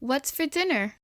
What's for dinner?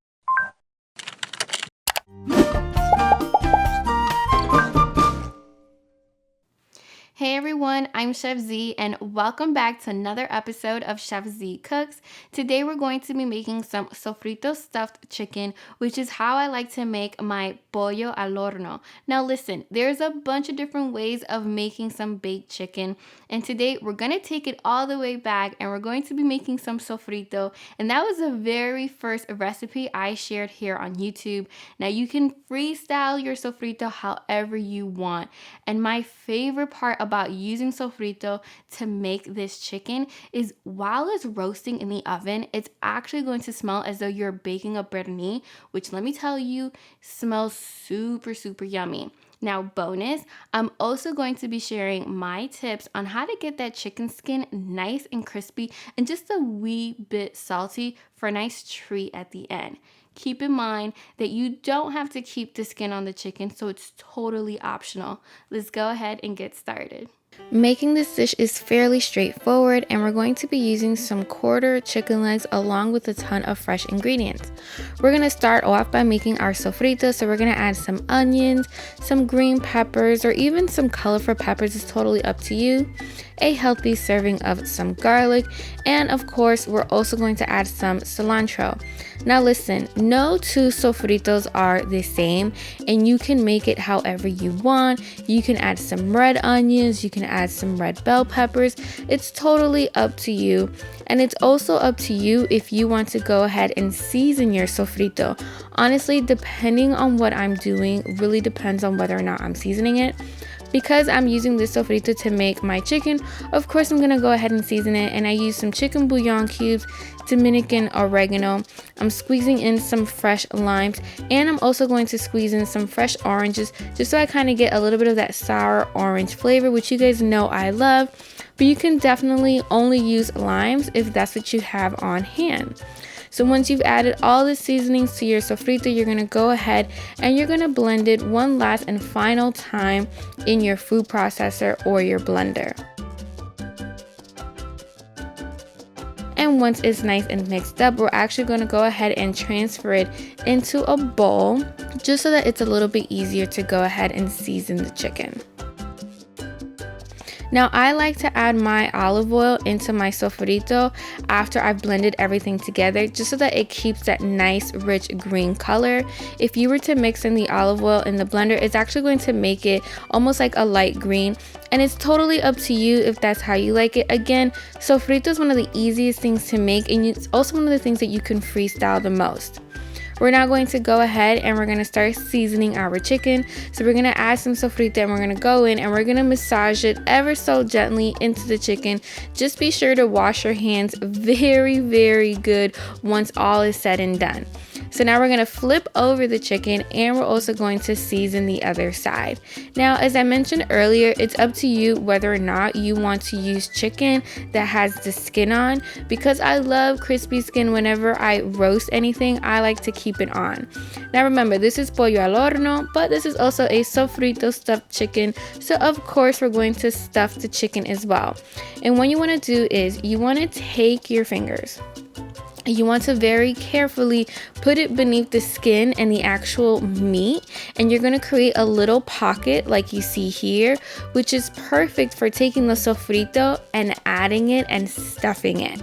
Hey everyone, I'm Chef Z and welcome back to another episode of Chef Z Cooks. Today we're going to be making some sofrito stuffed chicken, which is how I like to make my pollo al horno. Now listen, there's a bunch of different ways of making some baked chicken, and today we're going to take it all the way back and we're going to be making some sofrito, and that was the very first recipe I shared here on YouTube. Now you can freestyle your sofrito however you want, and my favorite part about using sofrito to make this chicken is while it's roasting in the oven, it's actually going to smell as though you're baking a pernil, which let me tell you, smells super yummy. Now, bonus, I'm also going to be sharing my tips on how to get that chicken skin nice and crispy and just a wee bit salty for a nice treat at the end. Keep in mind that you don't have to keep the skin on the chicken, so it's totally optional. Let's go ahead and get started. Making this dish is fairly straightforward, and we're going to be using some quarter chicken legs along with a ton of fresh ingredients. We're going to start off by making our sofrito, so we're going to add some onions, some green peppers, or even some colorful peppers. It's totally up to you. A healthy serving of some garlic, and of course we're also going to add some cilantro. Now listen, no two sofritos are the same, and you can make it however you want. You can add some red onions, you can add some red bell peppers. It's totally up to you, and it's also up to you if you want to go ahead and season your sofrito. Honestly, depending on what I'm doing really depends on whether or not I'm seasoning it. Because I'm using this sofrito to make my chicken, of course I'm gonna go ahead and season it, and I use some chicken bouillon cubes, Dominican oregano. I'm squeezing in some fresh limes, and I'm also going to squeeze in some fresh oranges just so I kind of get a little bit of that sour orange flavor, which you guys know I love, but you can definitely only use limes if that's what you have on hand. So once you've added all the seasonings to your sofrito, you're going to go ahead and you're going to blend it one last and final time in your food processor or your blender. And once it's nice and mixed up, we're actually going to go ahead and transfer it into a bowl just so that it's a little bit easier to go ahead and season the chicken. Now I like to add my olive oil into my sofrito after I've blended everything together, just so that it keeps that nice rich green color. If you were to mix in the olive oil in the blender, it's actually going to make it almost like a light green, and it's totally up to you if that's how you like it. Again, sofrito is one of the easiest things to make, and it's also one of the things that you can freestyle the most. We're now going to go ahead and we're going to start seasoning our chicken. So we're going to add some sofrito, and we're going to go in and we're going to massage it ever so gently into the chicken. Just be sure to wash your hands very good once all is said and done. So now we're going to flip over the chicken, and we're also going to season the other side. Now, as I mentioned earlier, it's up to you whether or not you want to use chicken that has the skin on. Because I love crispy skin whenever I roast anything, I like to keep it on. Now remember, this is pollo al horno, but this is also a sofrito stuffed chicken. So of course we're going to stuff the chicken as well. And what you want to do is you want to take your fingers. You want to very carefully put it beneath the skin and the actual meat, and you're going to create a little pocket like you see here, which is perfect for taking the sofrito and adding it and stuffing it.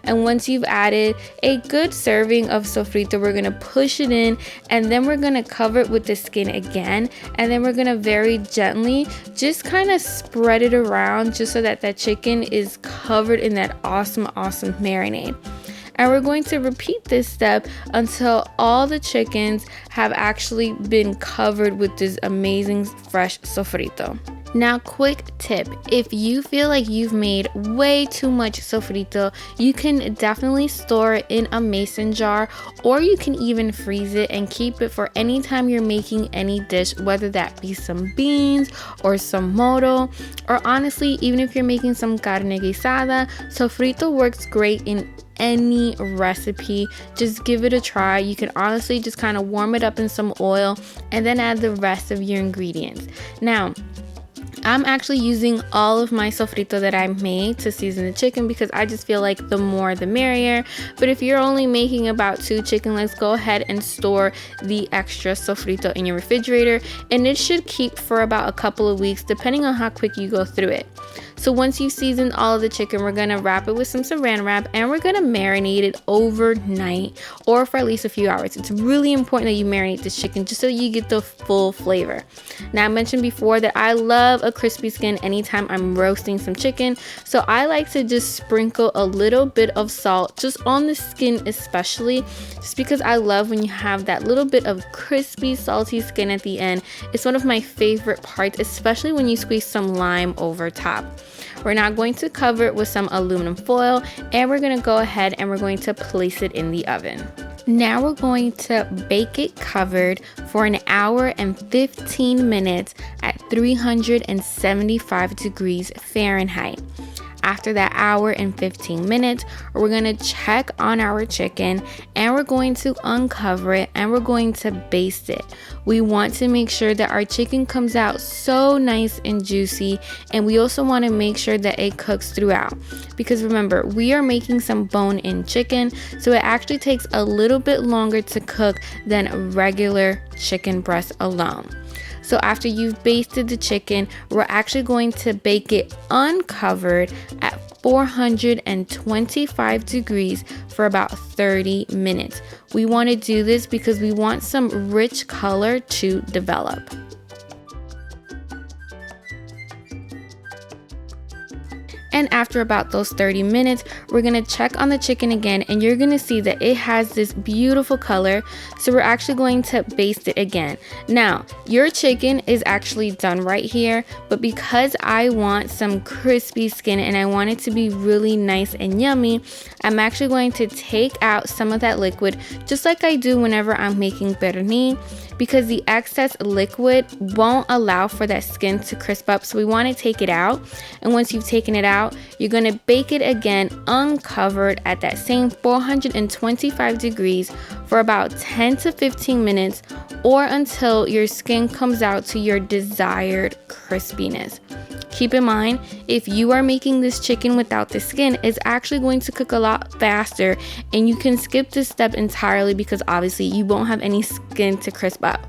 And once you've added a good serving of sofrito, we're going to push it in, and then we're going to cover it with the skin again, and then we're going to very gently just kind of spread it around just so that that chicken is covered in that awesome marinade. And we're going to repeat this step until all the chickens have actually been covered with this amazing fresh sofrito. Now, quick tip, if you feel like you've made way too much sofrito, you can definitely store it in a mason jar, or you can even freeze it and keep it for any time you're making any dish, whether that be some beans or some moro, or honestly, even if you're making some carne guisada, sofrito works great in any recipe. Just give it a try. You can honestly just kind of warm it up in some oil and then add the rest of your ingredients. Now, I'm actually using all of my sofrito that I made to season the chicken because I just feel like the more the merrier. But if you're only making about 2 chicken legs, go ahead and store the extra sofrito in your refrigerator, and it should keep for about a couple of weeks depending on how quick you go through it. So once you've seasoned all of the chicken, we're gonna wrap it with some saran wrap and we're gonna marinate it overnight or for at least a few hours. It's really important that you marinate this chicken just so you get the full flavor. Now, I mentioned before that I love a crispy skin anytime I'm roasting some chicken, so I like to just sprinkle a little bit of salt just on the skin, especially just because I love when you have that little bit of crispy salty skin at the end. It's one of my favorite parts, especially when you squeeze some lime over top. We're now going to cover it with some aluminum foil, and we're going to go ahead and we're going to place it in the oven. Now we're going to bake it covered for an hour and 15 minutes at 375 degrees Fahrenheit. After that hour and 15 minutes, we're going to check on our chicken and we're going to uncover it and we're going to baste it. We want to make sure that our chicken comes out so nice and juicy, and we also want to make sure that it cooks throughout, because remember, we are making some bone-in chicken, so it actually takes a little bit longer to cook than regular chicken breast alone. So after you've basted the chicken, we're actually going to bake it uncovered at 425 degrees for about 30 minutes. We want to do this because we want some rich color to develop. And after about those 30 minutes, we're gonna check on the chicken again, and you're gonna see that it has this beautiful color. So we're actually going to baste it again. Now, your chicken is actually done right here, but because I want some crispy skin and I want it to be really nice and yummy, I'm actually going to take out some of that liquid, just like I do whenever I'm making pernil, because the excess liquid won't allow for that skin to crisp up. So we want to take it out, and once you've taken it out, you're going to bake it again uncovered at that same 425 degrees for about 10 to 15 minutes, or until your skin comes out to your desired crispiness. Keep in mind, if you are making this chicken without the skin, it's actually going to cook a lot faster, and you can skip this step entirely because obviously you won't have any skin to crisp up.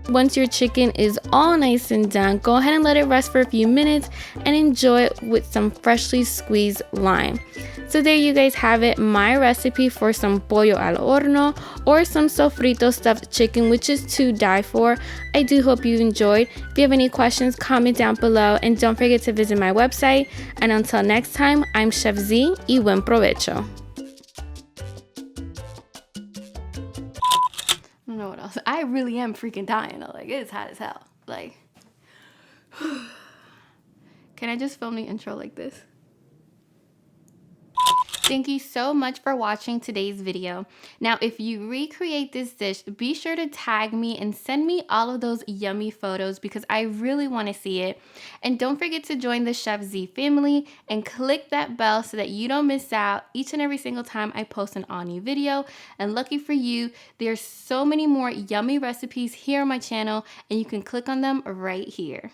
Once your chicken is all nice and done, go ahead and let it rest for a few minutes and enjoy it with some freshly squeezed lime. So there you guys have it, my recipe for some pollo al horno or some sofrito stuffed chicken, which is to die for. I do hope you enjoyed. If you have any questions, comment down below, and don't forget to visit my website. And until next time, I'm Chef Z, y buen provecho. I don't know what else. I really am freaking dying. Like, it's hot as hell. Like, can I just film the intro like this? Thank you so much for watching today's video. Now, if you recreate this dish, be sure to tag me and send me all of those yummy photos because I really want to see it. And don't forget to join the Chef Z family and click that bell so that you don't miss out each and every single time I post an all new video. And lucky for you, there's so many more yummy recipes here on my channel, and you can click on them right here.